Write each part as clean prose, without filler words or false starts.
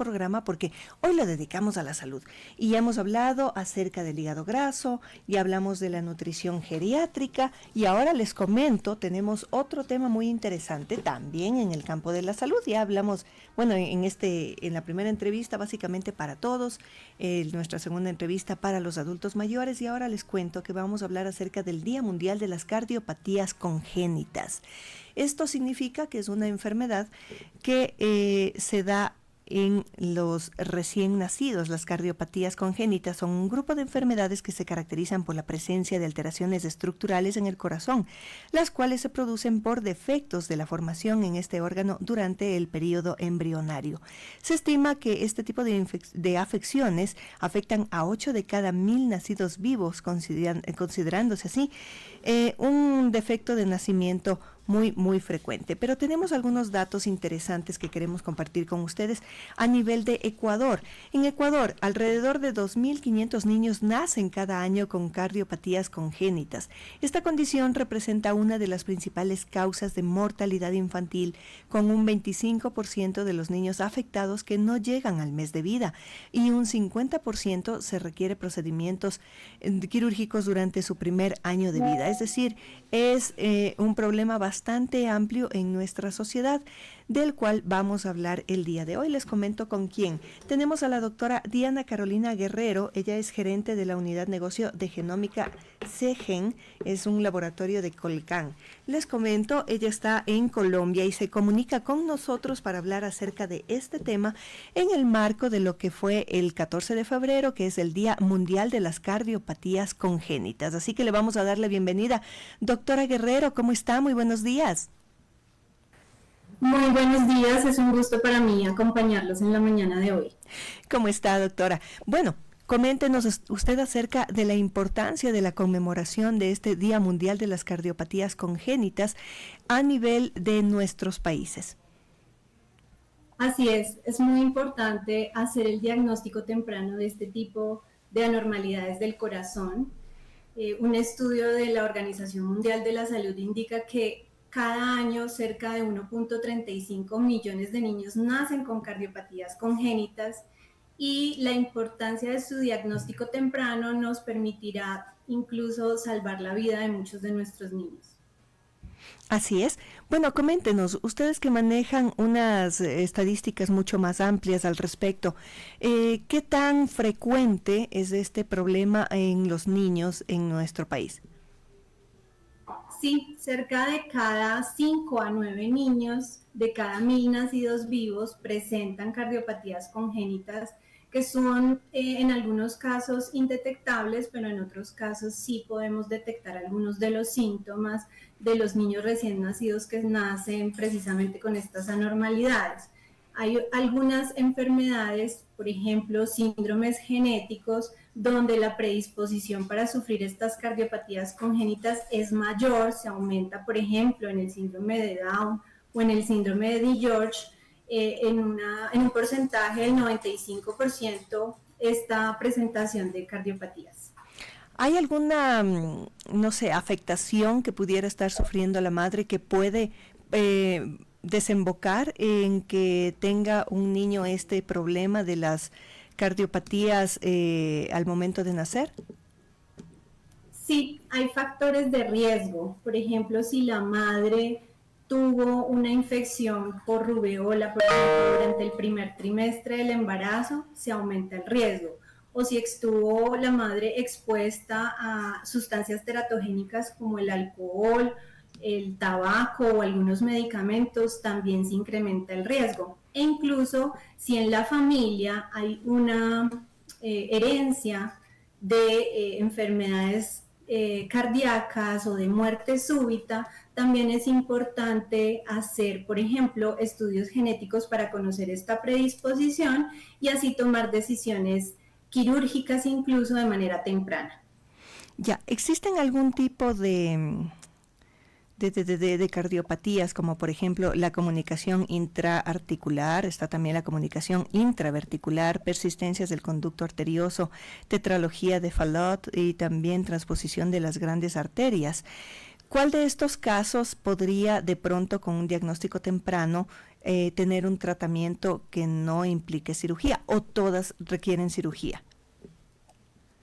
programa porque hoy lo dedicamos a la salud. Y ya hemos hablado acerca del hígado graso, ya hablamos de la nutrición geriátrica y ahora les comento, tenemos otro tema muy interesante también en el campo de la salud. Ya hablamos, bueno, en la primera entrevista básicamente para todos, nuestra segunda entrevista para los adultos mayores y ahora les cuento que vamos a hablar acerca del Día Mundial de las Cardiopatías Congénitas. Esto significa que es una enfermedad que se da en los recién nacidos. Las cardiopatías congénitas son un grupo de enfermedades que se caracterizan por la presencia de alteraciones estructurales en el corazón, las cuales se producen por defectos de la formación en este órgano durante el periodo embrionario. Se estima que este tipo de afecciones afectan a 8 de cada 1000 nacidos vivos, considerándose así un defecto de nacimiento muy frecuente. Pero tenemos algunos datos interesantes que queremos compartir con ustedes a nivel de Ecuador. En Ecuador, alrededor de 2.500 niños nacen cada año con cardiopatías congénitas. Esta condición representa una de las principales causas de mortalidad infantil, con un 25% de los niños afectados que no llegan al mes de vida y un 50% se requiere procedimientos quirúrgicos durante su primer año de vida. Es decir, es un problema bastante amplio en nuestra sociedad, del cual vamos a hablar el día de hoy. Les comento con quién. Tenemos a la doctora Diana Carolina Guerrero. Ella es gerente de la Unidad Negocio de Genómica CEGEN, es un laboratorio de Colcán. Les comento, ella está en Colombia y se comunica con nosotros para hablar acerca de este tema en el marco de lo que fue el 14 de febrero, que es el Día Mundial de las Cardiopatías Congénitas. Así que le vamos a dar la bienvenida. Doctora Guerrero, ¿cómo está? Muy buenos días. Muy buenos días, es un gusto para mí acompañarlos en la mañana de hoy. ¿Cómo está, doctora? Bueno, coméntenos usted acerca de la importancia de la conmemoración de este Día Mundial de las Cardiopatías Congénitas a nivel de nuestros países. Así es muy importante hacer el diagnóstico temprano de este tipo de anormalidades del corazón. Un estudio de la Organización Mundial de la Salud indica que cada año cerca de 1.35 millones de niños nacen con cardiopatías congénitas y la importancia de su diagnóstico temprano nos permitirá incluso salvar la vida de muchos de nuestros niños. Así es. Bueno, coméntenos, ustedes que manejan unas estadísticas mucho más amplias al respecto, ¿qué tan frecuente es este problema en los niños en nuestro país? Sí, cerca de cada 5 a 9 niños de cada 1000 nacidos vivos presentan cardiopatías congénitas que son en algunos casos indetectables, pero en otros casos sí podemos detectar algunos de los síntomas de los niños recién nacidos que nacen precisamente con estas anormalidades. Hay algunas enfermedades, por ejemplo, síndromes genéticos, donde la predisposición para sufrir estas cardiopatías congénitas es mayor, se aumenta, por ejemplo, en el síndrome de Down o en el síndrome de DiGeorge, en un porcentaje del 95% esta presentación de cardiopatías. ¿Hay alguna, no sé, afectación que pudiera estar sufriendo la madre que puede desembocar en que tenga un niño este problema de las cardiopatías al momento de nacer? Sí, hay factores de riesgo. Por ejemplo, si la madre tuvo una infección por rubeola, por ejemplo, durante el primer trimestre del embarazo, se aumenta el riesgo. O si estuvo la madre expuesta a sustancias teratogénicas como el alcohol, el tabaco o algunos medicamentos, también se incrementa el riesgo. E incluso si en la familia hay una herencia de enfermedades cardíacas o de muerte súbita, también es importante hacer, por ejemplo, estudios genéticos para conocer esta predisposición y así tomar decisiones quirúrgicas incluso de manera temprana. Ya, ¿existen algún tipo de cardiopatías, como por ejemplo la comunicación intraarticular, está también la comunicación intraverticular, persistencias del conducto arterioso, tetralogía de Fallot y también transposición de las grandes arterias? ¿Cuál de estos casos podría de pronto con un diagnóstico temprano tener un tratamiento que no implique cirugía, o todas requieren cirugía?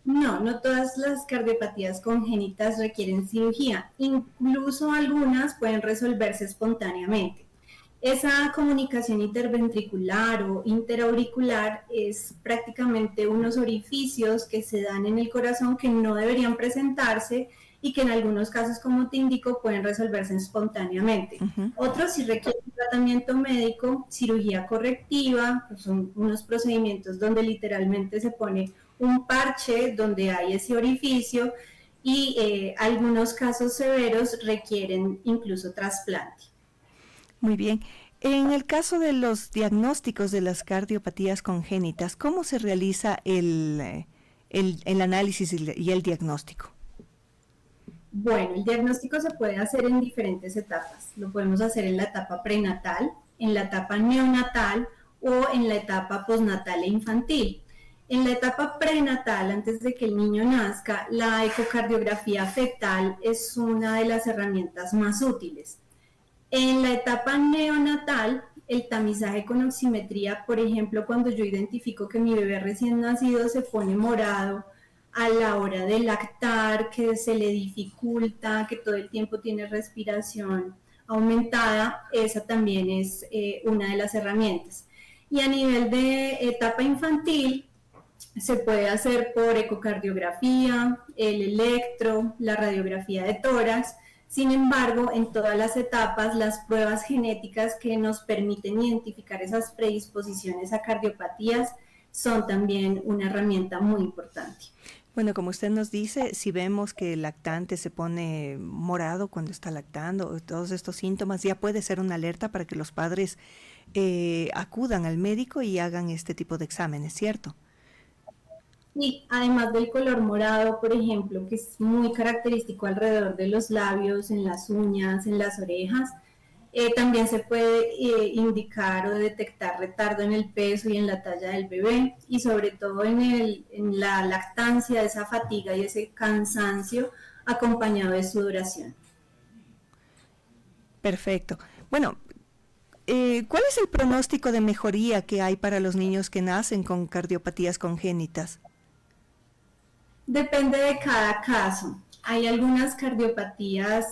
No, no todas las cardiopatías congénitas requieren cirugía, incluso algunas pueden resolverse espontáneamente. Esa comunicación interventricular o interauricular es prácticamente unos orificios que se dan en el corazón que no deberían presentarse y que en algunos casos, como te indico, pueden resolverse espontáneamente. Otros sí requieren tratamiento médico, cirugía correctiva, pues son unos procedimientos donde literalmente se pone un parche donde hay ese orificio y algunos casos severos requieren incluso trasplante. Muy bien. En el caso de los diagnósticos de las cardiopatías congénitas, ¿cómo se realiza el análisis y el diagnóstico? Bueno, el diagnóstico se puede hacer en diferentes etapas. Lo podemos hacer en la etapa prenatal, en la etapa neonatal o en la etapa postnatal e infantil. En la etapa prenatal, antes de que el niño nazca, la ecocardiografía fetal es una de las herramientas más útiles. En la etapa neonatal, el tamizaje con oximetría, por ejemplo, cuando yo identifico que mi bebé recién nacido se pone morado a la hora de lactar, que se le dificulta, que todo el tiempo tiene respiración aumentada, esa también es una de las herramientas. Y a nivel de etapa infantil, se puede hacer por ecocardiografía, el electro, la radiografía de tórax. Sin embargo, en todas las etapas, las pruebas genéticas que nos permiten identificar esas predisposiciones a cardiopatías son también una herramienta muy importante. Bueno, como usted nos dice, si vemos que el lactante se pone morado cuando está lactando, todos estos síntomas, ya puede ser una alerta para que los padres acudan al médico y hagan este tipo de exámenes, ¿cierto? Y además del color morado, por ejemplo, que es muy característico alrededor de los labios, en las uñas, en las orejas, también se puede indicar o detectar retardo en el peso y en la talla del bebé, y sobre todo en la lactancia, esa fatiga y ese cansancio acompañado de sudoración. Perfecto. Bueno, ¿cuál es el pronóstico de mejoría que hay para los niños que nacen con cardiopatías congénitas? Depende de cada caso. Hay algunas cardiopatías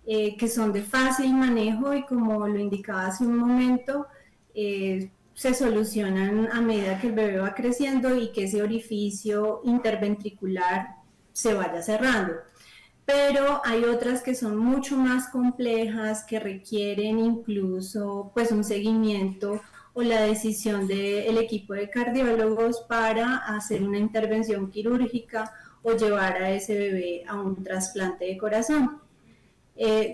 que son de fácil manejo y, como lo indicaba hace un momento, se solucionan a medida que el bebé va creciendo y que ese orificio interventricular se vaya cerrando. Pero hay otras que son mucho más complejas, que requieren incluso pues un seguimiento o la decisión del equipo de cardiólogos para hacer una intervención quirúrgica o llevar a ese bebé a un trasplante de corazón.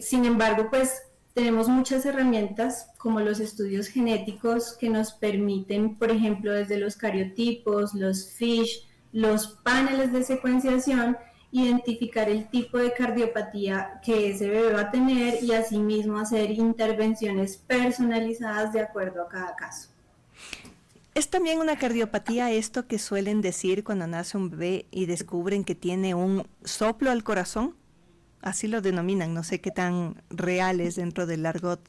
Sin embargo, pues tenemos muchas herramientas como los estudios genéticos que nos permiten, por ejemplo, desde los cariotipos, los FISH, los paneles de secuenciación, identificar el tipo de cardiopatía que ese bebé va a tener y asimismo hacer intervenciones personalizadas de acuerdo a cada caso. ¿Es también una cardiopatía esto que suelen decir cuando nace un bebé y descubren que tiene un soplo al corazón? Así lo denominan, no sé qué tan real es dentro del argot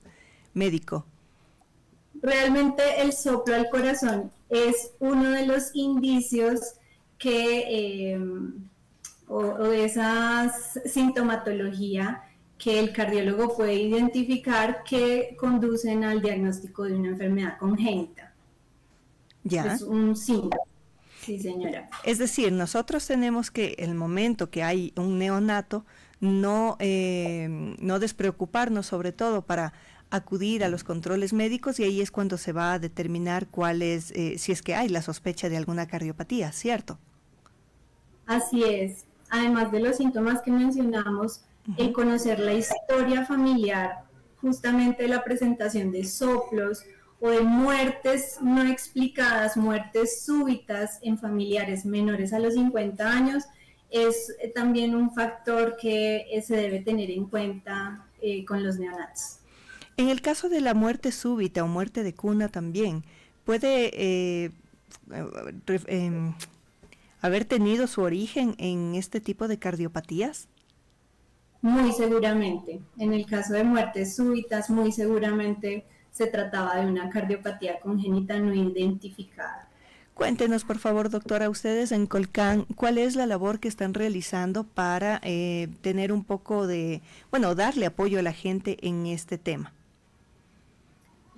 médico. Realmente el soplo al corazón es uno de los indicios que o de esa sintomatología que el cardiólogo puede identificar que conducen al diagnóstico de una enfermedad congénita. ¿Ya? Es un síntoma. Sí, señora. Es decir, nosotros tenemos que el momento que hay un neonato, no despreocuparnos sobre todo para acudir a los controles médicos, y ahí es cuando se va a determinar cuál es, si es que hay la sospecha de alguna cardiopatía, ¿cierto? Así es. Además de los síntomas que mencionamos, el conocer la historia familiar, justamente la presentación de soplos o de muertes no explicadas, muertes súbitas en familiares menores a los 50 años, es también un factor que se debe tener en cuenta con los neonatos. En el caso de la muerte súbita o muerte de cuna también, ¿puede haber tenido su origen en este tipo de cardiopatías? Muy seguramente. En el caso de muertes súbitas, muy seguramente se trataba de una cardiopatía congénita no identificada. Cuéntenos, por favor, doctora, ustedes en Colcan, ¿cuál es la labor que están realizando para tener un poco de, bueno, darle apoyo a la gente en este tema?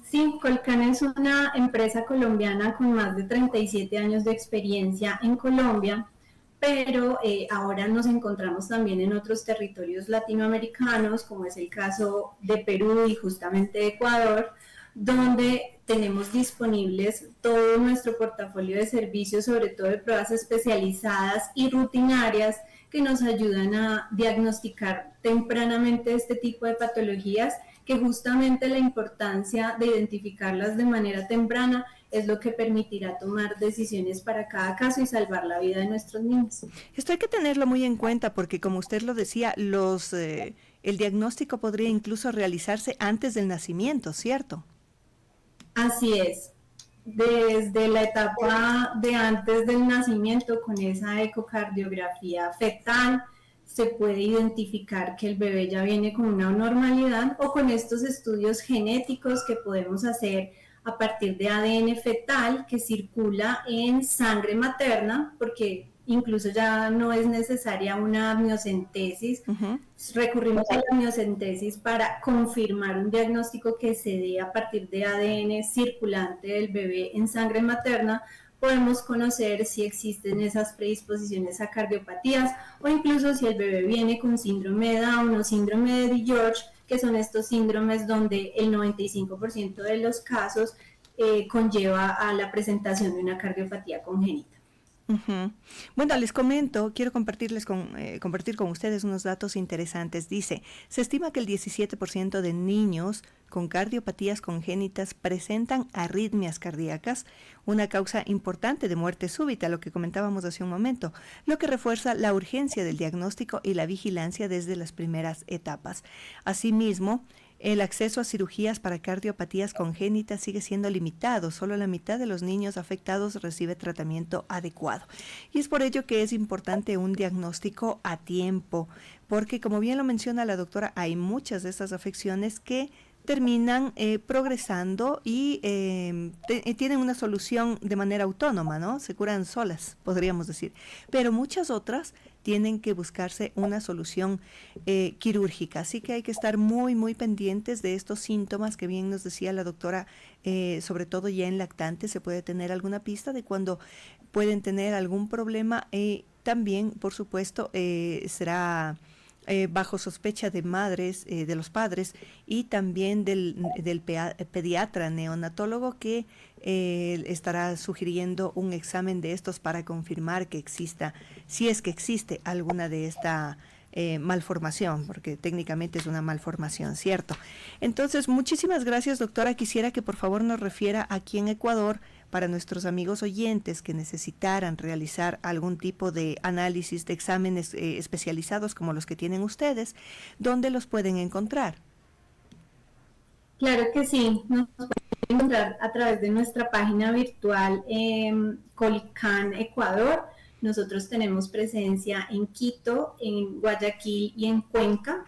Sí, Colcan es una empresa colombiana con más de 37 años de experiencia en Colombia, pero ahora nos encontramos también en otros territorios latinoamericanos, como es el caso de Perú y justamente de Ecuador, donde tenemos disponibles todo nuestro portafolio de servicios, sobre todo de pruebas especializadas y rutinarias que nos ayudan a diagnosticar tempranamente este tipo de patologías, que justamente la importancia de identificarlas de manera temprana es lo que permitirá tomar decisiones para cada caso y salvar la vida de nuestros niños. Esto hay que tenerlo muy en cuenta porque, como usted lo decía, el diagnóstico podría incluso realizarse antes del nacimiento, ¿cierto? Así es, desde la etapa de antes del nacimiento, con esa ecocardiografía fetal, se puede identificar que el bebé ya viene con una normalidad, o con estos estudios genéticos que podemos hacer a partir de ADN fetal que circula en sangre materna, porque incluso ya no es necesaria una amniocentesis. Uh-huh. Recurrimos a la amniocentesis para confirmar un diagnóstico que se dé a partir de ADN circulante del bebé en sangre materna. Podemos conocer si existen esas predisposiciones a cardiopatías, o incluso si el bebé viene con síndrome de Down o síndrome de DiGeorge, que son estos síndromes donde el 95% de los casos conlleva a la presentación de una cardiopatía congénita. Uh-huh. Bueno, les comento, quiero compartir con ustedes unos datos interesantes. Dice, se estima que el 17% de niños con cardiopatías congénitas presentan arritmias cardíacas, una causa importante de muerte súbita, lo que comentábamos hace un momento, lo que refuerza la urgencia del diagnóstico y la vigilancia desde las primeras etapas. Asimismo, el acceso a cirugías para cardiopatías congénitas sigue siendo limitado. Solo la mitad de los niños afectados recibe tratamiento adecuado. Y es por ello que es importante un diagnóstico a tiempo, porque como bien lo menciona la doctora, hay muchas de estas afecciones que terminan progresando y tienen una solución de manera autónoma, ¿no? Se curan solas, podríamos decir. Pero muchas otras tienen que buscarse una solución quirúrgica. Así que hay que estar muy, muy pendientes de estos síntomas que bien nos decía la doctora, sobre todo ya en lactantes se puede tener alguna pista de cuando pueden tener algún problema. También, por supuesto, será bajo sospecha de madres, de los padres y también del pediatra neonatólogo que estará sugiriendo un examen de estos para confirmar que exista, si es que existe alguna de esta malformación, porque técnicamente es una malformación, ¿cierto? Entonces, muchísimas gracias, doctora. Quisiera que por favor nos refiera aquí en Ecuador, para nuestros amigos oyentes que necesitaran realizar algún tipo de análisis, de exámenes especializados como los que tienen ustedes, ¿dónde los pueden encontrar? Claro que sí, nos pueden encontrar a través de nuestra página virtual Colcan Ecuador. Nosotros tenemos presencia en Quito, en Guayaquil y en Cuenca.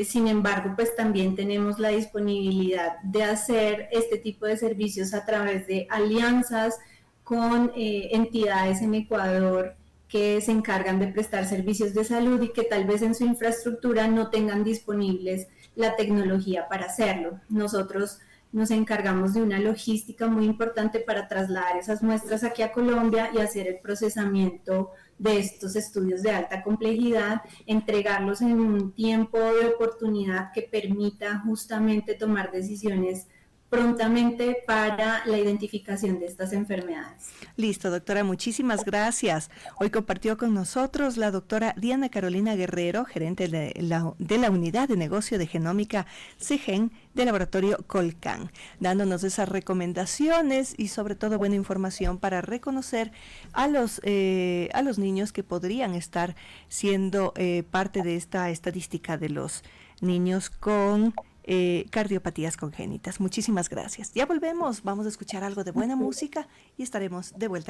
Sin embargo, pues también tenemos la disponibilidad de hacer este tipo de servicios a través de alianzas con entidades en Ecuador que se encargan de prestar servicios de salud y que tal vez en su infraestructura no tengan disponibles la tecnología para hacerlo. Nosotros nos encargamos de una logística muy importante para trasladar esas muestras aquí a Colombia y hacer el procesamiento de estos estudios de alta complejidad, entregarlos en un tiempo de oportunidad que permita justamente tomar decisiones prontamente para la identificación de estas enfermedades. Listo, doctora, muchísimas gracias. Hoy compartió con nosotros la doctora Diana Carolina Guerrero, gerente de la Unidad de Negocio de Genómica CEGEN del laboratorio Colcan, dándonos esas recomendaciones y sobre todo buena información para reconocer a los niños que podrían estar siendo parte de esta estadística de los niños con cardiopatías congénitas. Muchísimas gracias. Ya volvemos, vamos a escuchar algo de buena música y estaremos de vuelta.